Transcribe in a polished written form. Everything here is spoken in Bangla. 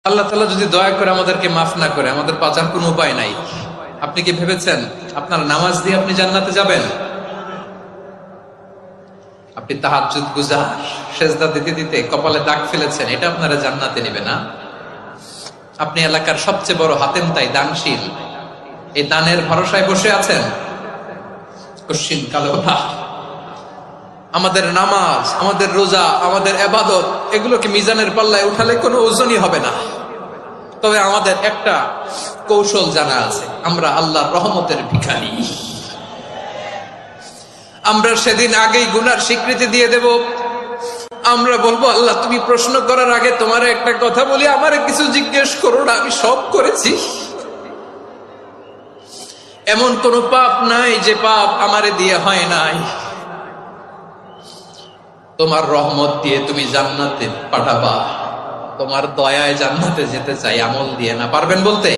আল্লাহ তাআলা যদি দয়া করে আমাদেরকে মাফ না করে, আমাদের বাঁচার কোনো উপায় নাই। আপনি কি ভেবেছেন আপনার নামাজ দিয়ে আপনি জান্নাতে যাবেন? আপনি তাহাজ্জুদ গুজার, সেজদা দিতে দিতে কপালে দাগ ফেলেছেন, এটা আপনারা জান্নাতে নেবে না? আপনি এলাকার সবচেয়ে বড় হাতেম তাই দানশীল, এই দানের ভরসায় বসে আছেন, কশিন কালো না। আমাদের নামাজ, আমাদের রোজা, আমাদের ইবাদত, এগুলোকে মিজানের পাল্লায় উঠালে কোনো ওজনই হবে না। তবে আমাদের একটা কৌশল জানা আছে, আমরা আল্লাহর রহমতের ভিখারি। আমরা সেদিন আগেই গুনার স্বীকৃতি দিয়ে দেব। আমরা বলবো, আল্লাহ তুমি প্রশ্ন করার আগে তোমার একটা কথা বলি, আমারে কিছু জিজ্ঞেস করো না, আমি সব করেছি। এমন কোন পাপ নাই যে পাপ আমারে দিয়ে হয় নাই। তোমার রহমত দিয়ে তুমি জান্নাতে পাঠাবা, তোমার দয়ায় জান্নাতে যেতে চাই, আমল দিয়ে না। পারবেন বলতে?